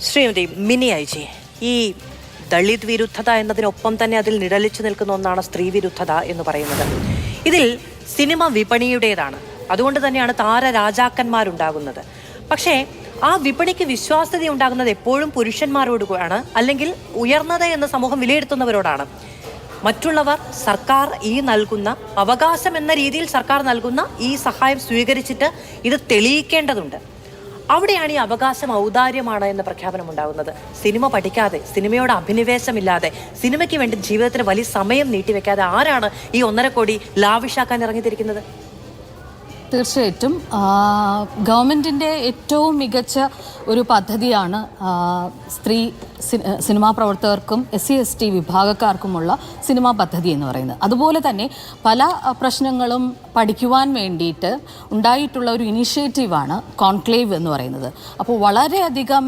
Shrimati mini IG, ഈ ദളിത് വിരുദ്ധത എന്നതിനൊപ്പം തന്നെ അതിൽ നിഴലിച്ചു നിൽക്കുന്ന ഒന്നാണ് സ്ത്രീ വിരുദ്ധത എന്ന് പറയുന്നത്. ഇതിൽ സിനിമ വിപണിയുടേതാണ്, അതുകൊണ്ട് തന്നെയാണ് താരരാജാക്കന്മാരുണ്ടാകുന്നത്. പക്ഷേ ആ വിപണിക്ക് വിശ്വാസ്യത ഉണ്ടാകുന്നത് എപ്പോഴും പുരുഷന്മാരോടാണ്, അല്ലെങ്കിൽ ഉയർന്നത് എന്ന് സമൂഹം വിലയിരുത്തുന്നവരോടാണ്. മറ്റുള്ളവർ സർക്കാർ ഈ നൽകുന്ന അവകാശം എന്ന രീതിയിൽ സർക്കാർ നൽകുന്ന ഈ സഹായം സ്വീകരിച്ചിട്ട് ഇത് തെളിയിക്കേണ്ടതുണ്ട്. അവിടെയാണ് ഈ അവകാശം ഔദാര്യമാണ് എന്ന പ്രഖ്യാപനം ഉണ്ടാകുന്നത്. സിനിമ പഠിക്കാതെ, സിനിമയോട് അഭിനിവേശമില്ലാതെ, സിനിമയ്ക്ക് വേണ്ടി ജീവിതത്തിന് വലിയ സമയം നീട്ടിവെക്കാതെ ആരാണ് ഈ 1.5 കോടി ലാവിഷാക്കാൻ ഇറങ്ങിത്തിരിക്കുന്നത്? തീർച്ചയായിട്ടും ഗവൺമെൻറ്റിൻ്റെ ഏറ്റവും മികച്ച ഒരു പദ്ധതിയാണ് സ്ത്രീ സിനിമാ പ്രവർത്തകർക്കും SC/ST വിഭാഗക്കാർക്കുമുള്ള സിനിമാ പദ്ധതി എന്ന് പറയുന്നത്. അതുപോലെ തന്നെ പല പ്രശ്നങ്ങളും പഠിക്കുവാൻ വേണ്ടിയിട്ട് ഉണ്ടായിട്ടുള്ള ഒരു ഇനിഷ്യേറ്റീവാണ് കോൺക്ലേവ് എന്ന് പറയുന്നത്. അപ്പോൾ വളരെയധികം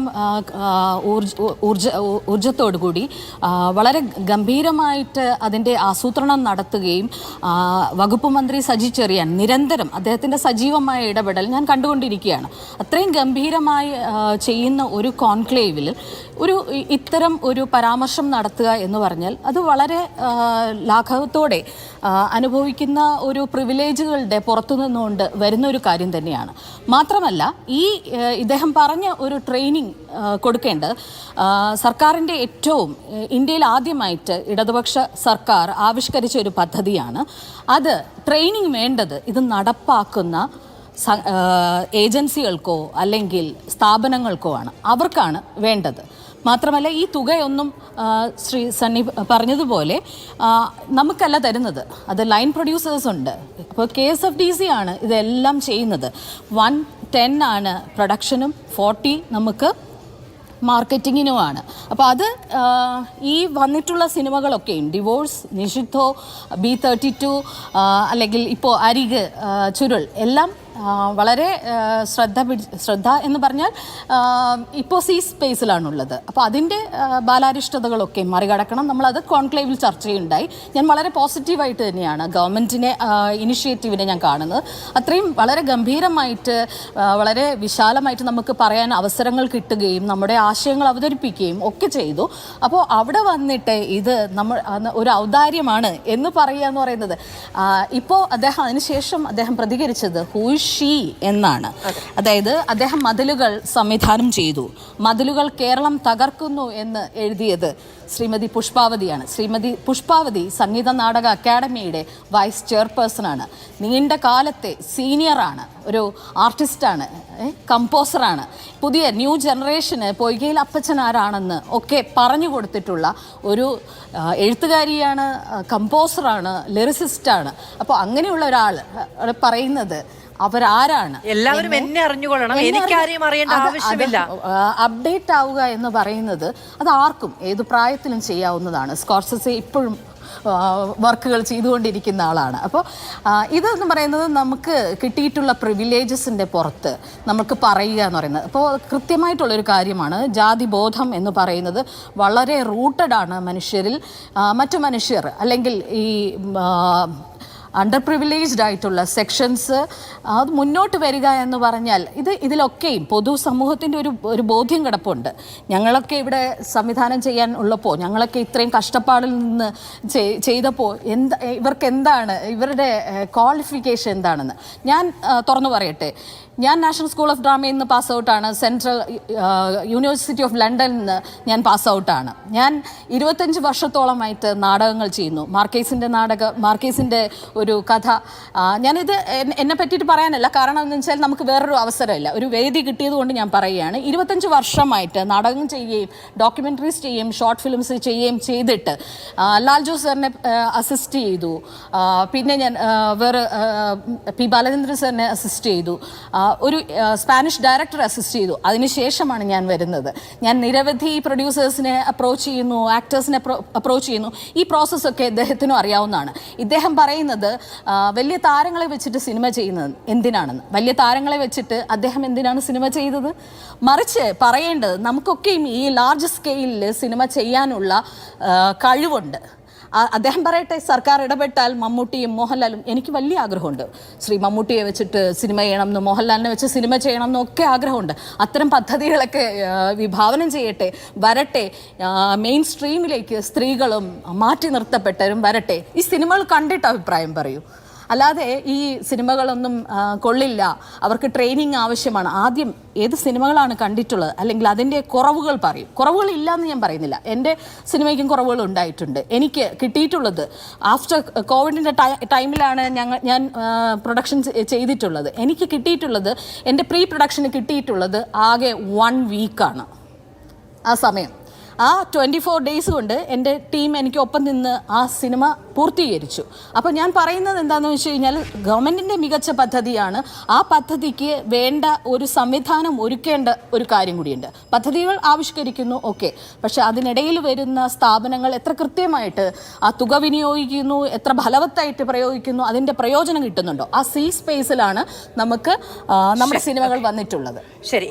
ഊർജത്തോടുകൂടി വളരെ ഗംഭീരമായിട്ട് അതിൻ്റെ ആസൂത്രണം നടത്തുകയും വകുപ്പ് മന്ത്രി സജി ചെറിയാൻ നിരന്തരം അദ്ദേഹത്തിൻ്റെ സജീവമായ ഇടപെടൽ ഞാൻ കണ്ടുകൊണ്ടിരിക്കുകയാണ്. അത്രയും ഗംഭീരമായി ചെയ്യുന്ന ഒരു കോൺക്ലേവിൽ ഇത്തരം ഒരു പരാമർശം നടത്തുക എന്ന് പറഞ്ഞാൽ അത് വളരെ ലാഘവത്തോടെ അനുഭവിക്കുന്ന ഒരു പ്രിവിലേജുകളുടെ പുറത്തു നിന്നുകൊണ്ട് വരുന്ന ഒരു കാര്യം തന്നെയാണ്. മാത്രമല്ല ഇദ്ദേഹം പറഞ്ഞ ഒരു ട്രെയിനിങ് കൊടുക്കേണ്ടത് സർക്കാരിൻ്റെ ഇന്ത്യയിൽ ആദ്യമായിട്ട് ഇടതുപക്ഷ സർക്കാർ ആവിഷ്കരിച്ച ഒരു പദ്ധതിയാണ്. അത് ട്രെയിനിങ് വേണ്ടത് ഇത് നടപ്പാക്കുന്ന ഏജൻസികൾക്കോ അല്ലെങ്കിൽ സ്ഥാപനങ്ങൾക്കോ ആണ്, അവർക്കാണ് വേണ്ടത്. മാത്രമല്ല ഈ തുകയൊന്നും ശ്രീ സണ്ണി പറഞ്ഞതുപോലെ നമുക്കല്ല തരുന്നത്, അത് ലൈൻ പ്രൊഡ്യൂസേഴ്സ് ഉണ്ട്. അപ്പോൾ KSFDC ആണ് ഇതെല്ലാം ചെയ്യുന്നത്. 110 ആണ് പ്രൊഡക്ഷനും, 40 നമുക്ക് മാർക്കറ്റിങ്ങിനുമാണ്. അപ്പോൾ അത് ഈ വന്നിട്ടുള്ള സിനിമകളൊക്കെയും ഡിവോഴ്സ്, നിഷിദ്ധോ, B32 അല്ലെങ്കിൽ ഇപ്പോൾ അരിക്, ചുരുൾ എല്ലാം വളരെ ശ്രദ്ധ എന്ന് പറഞ്ഞാൽ ഇപ്പോൾ സ്പേസിലാണുള്ളത്. അപ്പോൾ അതിൻ്റെ ബാലാരിഷ്ടതകളൊക്കെ മറികടക്കണം. നമ്മളത് കോൺക്ലേവിൽ ചർച്ചയുണ്ടായി. ഞാൻ വളരെ പോസിറ്റീവായിട്ട് തന്നെയാണ് ഗവൺമെൻറ്റിനെ ഇനിഷ്യേറ്റീവിനെ ഞാൻ കാണുന്നത്. അത്രയും വളരെ ഗംഭീരമായിട്ട് വളരെ വിശാലമായിട്ട് നമുക്ക് പറയാൻ അവസരങ്ങൾ കിട്ടുകയും നമ്മുടെ ആശയങ്ങൾ അവതരിപ്പിക്കുകയും ഒക്കെ ചെയ്തു. അപ്പോൾ അവിടെ വന്നിട്ട് ഇത് ഒരു ഔദാര്യമാണ് എന്ന് പറയുക എന്ന് പറയുന്നത്, ഇപ്പോൾ അതിനുശേഷം അദ്ദേഹം പ്രതികരിച്ചത് ഷീ എന്നാണ്. അതായത് അദ്ദേഹം മതിലുകൾ സംവിധാനം ചെയ്തു. മതിലുകൾ കേരളം തകർക്കുന്നു എന്ന് എഴുതിയത് ശ്രീമതി പുഷ്പാവതിയാണ്. ശ്രീമതി പുഷ്പാവതി സംഗീത നാടക അക്കാദമിയുടെ വൈസ് ചെയർപേഴ്സണാണ്. നീണ്ട കാലത്തെ സീനിയറാണ്, ഒരു ആർട്ടിസ്റ്റാണ്, കമ്പോസറാണ്. പുതിയ ന്യൂ ജനറേഷന് പൊയ്കയിൽ അപ്പച്ചൻ ആരാണെന്ന് ഒക്കെ പറഞ്ഞു കൊടുത്തിട്ടുള്ള ഒരു എഴുത്തുകാരിയാണ്, കമ്പോസറാണ്, ലിറിസിസ്റ്റാണ്. അപ്പോൾ അങ്ങനെയുള്ള ഒരാൾ പറയുന്നത് അവരാരാണ്, എല്ലാവരും എന്നെ അറിഞ്ഞുകൊള്ളണം, എനിക്കാരെയും അറിയേണ്ട ആവശ്യമില്ല, അപ്ഡേറ്റ് ആവുക എന്ന് പറയുന്നത് അത് ആർക്കും ഏത് പ്രായത്തിലും ചെയ്യാവുന്നതാണ്. സ്കോർസെസെ ഇപ്പോഴും വർക്കുകൾ ചെയ്തുകൊണ്ടിരിക്കുന്ന ആളാണ്. അപ്പോൾ ഇതെന്ന് പറയുന്നത് നമുക്ക് കിട്ടിയിട്ടുള്ള പ്രിവിലേജസിൻ്റെ പുറത്ത് നമുക്ക് പറയുക എന്ന് പറയുന്നത്. അപ്പോൾ കൃത്യമായിട്ടുള്ളൊരു കാര്യമാണ്. ജാതിബോധം എന്ന് പറയുന്നത് വളരെ റൂട്ടഡാണ് മനുഷ്യരിൽ. മറ്റു മനുഷ്യർ അല്ലെങ്കിൽ ഈ അണ്ടർ പ്രിവിലേജ്ഡ് ആയിട്ടുള്ള സെക്ഷൻസ് അത് മുന്നോട്ട് വരിക എന്ന് പറഞ്ഞാൽ ഇതിലൊക്കെയും പൊതുസമൂഹത്തിൻ്റെ ഒരു ബോധ്യം കിടപ്പുണ്ട്. ഞങ്ങളൊക്കെ ഇവിടെ സംവിധാനം ചെയ്യാൻ ഉള്ളപ്പോൾ, ഞങ്ങളൊക്കെ ഇത്രയും കഷ്ടപ്പാടിൽ നിന്ന് ചെയ്തപ്പോൾ ഇവർക്ക് എന്താണ്, ഇവരുടെ ക്വാളിഫിക്കേഷൻ എന്താണെന്ന് ഞാൻ തുറന്നു പറയട്ടെ. ഞാൻ നാഷണൽ സ്കൂൾ ഓഫ് ഡ്രാമയിൽ നിന്ന് പാസ് ഔട്ടാണ്. സെൻട്രൽ യൂണിവേഴ്സിറ്റി ഓഫ് ലണ്ടനിൽ നിന്ന് ഞാൻ പാസ് ഔട്ടാണ്. ഞാൻ 25 വർഷത്തോളമായിട്ട് നാടകങ്ങൾ ചെയ്യുന്നു. മാർക്കേസിൻ്റെ ഒരു കഥ. ഞാനിത് എന്നെ പറ്റിയിട്ട് പറയാനല്ല, കാരണം എന്ന് വെച്ചാൽ നമുക്ക് വേറൊരു അവസരമില്ല, ഒരു വേദി കിട്ടിയത് കൊണ്ട് ഞാൻ പറയുകയാണ്. 25 വർഷമായിട്ട് നാടകം ചെയ്യുകയും ഡോക്യുമെൻ്ററീസ് ചെയ്യുകയും ഷോർട്ട് ഫിലിംസ് ചെയ്യുകയും ചെയ്തിട്ട് ലാൽ ജോസ് സാറിനെ അസിസ്റ്റ് ചെയ്തു. പിന്നെ ഞാൻ വേറെ പി ബാലചന്ദ്രൻ സാറിനെ അസിസ്റ്റ് ചെയ്തു. ഒരു സ്പാനിഷ് ഡയറക്ടറെ അസിസ്റ്റ് ചെയ്തു. അതിനുശേഷമാണ് ഞാൻ വരുന്നത്. ഞാൻ നിരവധി പ്രൊഡ്യൂസേഴ്സിനെ അപ്രോച്ച് ചെയ്യുന്നു, ആക്ടേഴ്സിനെ അപ്രോച്ച് ചെയ്യുന്നു. ഈ പ്രോസസ്സൊക്കെ ഇദ്ദേഹത്തിനും അറിയാവുന്നതാണ്. ഇദ്ദേഹം പറയുന്നത് വലിയ താരങ്ങളെ വെച്ചിട്ട് സിനിമ ചെയ്യുന്നത് എന്തിനാണെന്ന്. വലിയ താരങ്ങളെ വെച്ചിട്ട് അദ്ദേഹം എന്തിനാണ് സിനിമ ചെയ്തത്? മറിച്ച് പറയേണ്ടത് നമുക്കൊക്കെയും ഈ ലാർജ് സ്കെയിലിൽ സിനിമ ചെയ്യാനുള്ള കഴിവുണ്ട്. അദ്ദേഹം പറയട്ടെ, സർക്കാർ ഇടപെട്ടാൽ മമ്മൂട്ടിയും മോഹൻലാലും, എനിക്ക് വലിയ ആഗ്രഹമുണ്ട് ശ്രീ മമ്മൂട്ടിയെ വെച്ചിട്ട് സിനിമ ചെയ്യണം എന്നും മോഹൻലാലിനെ വെച്ച് സിനിമ ചെയ്യണം എന്നൊക്കെ ആഗ്രഹമുണ്ട്. അത്തരം പദ്ധതികളൊക്കെ വിഭാവനം ചെയ്യട്ടെ, വരട്ടെ. മെയിൻ സ്ട്രീമിലേക്ക് സ്ത്രീകളും മാറ്റി നിർത്തപ്പെട്ടവരും വരട്ടെ. ഈ സിനിമകൾ കണ്ടിട്ട് അഭിപ്രായം പറയൂ. അല്ലാതെ ഈ സിനിമകളൊന്നും കൊള്ളില്ല, അവർക്ക് ട്രെയിനിങ് ആവശ്യമാണ്. ആദ്യം ഏത് സിനിമകളാണ് കണ്ടിട്ടുള്ളത്, അല്ലെങ്കിൽ അതിൻ്റെ കുറവുകൾ പറയും. കുറവുകളില്ല എന്ന് ഞാൻ പറയുന്നില്ല, എൻ്റെ സിനിമയ്ക്കും കുറവുകൾ ഉണ്ടായിട്ടുണ്ട്. എനിക്ക് കിട്ടിയിട്ടുള്ളത് ആഫ്റ്റർ കോവിഡിൻ്റെ ടൈമിലാണ് ഞാൻ പ്രൊഡക്ഷൻ ചെയ്തിട്ടുള്ളത്. എനിക്ക് കിട്ടിയിട്ടുള്ളത്, എൻ്റെ പ്രീ പ്രൊഡക്ഷന് കിട്ടിയിട്ടുള്ളത് ആകെ 1 വീക്കാണ്. ആ സമയം, ആ 24 ഡേയ്സ് കൊണ്ട് എൻ്റെ ടീം എനിക്ക് ഒപ്പം നിന്ന് ആ സിനിമ പൂർത്തീകരിച്ചു. അപ്പോൾ ഞാൻ പറയുന്നത് എന്താണെന്ന് വെച്ച് കഴിഞ്ഞാൽ, ഗവൺമെൻറ്റിൻ്റെ മികച്ച പദ്ധതിയാണ്. ആ പദ്ധതിക്ക് വേണ്ട ഒരു സംവിധാനം ഒരുക്കേണ്ട ഒരു കാര്യം കൂടിയുണ്ട്. പദ്ധതികൾ ആവിഷ്കരിക്കുന്നു, ഓക്കെ, പക്ഷെ അതിനിടയിൽ വരുന്ന സ്ഥാപനങ്ങൾ എത്ര കൃത്യമായിട്ട് ആ തുക വിനിയോഗിക്കുന്നു, എത്ര ഫലവത്തായിട്ട് പ്രയോഗിക്കുന്നു, അതിൻ്റെ പ്രയോജനം കിട്ടുന്നുണ്ടോ, ആ സ്പേസിലാണ് നമുക്ക് നമ്മുടെ സിനിമകൾ വന്നിട്ടുള്ളത്. ശരി.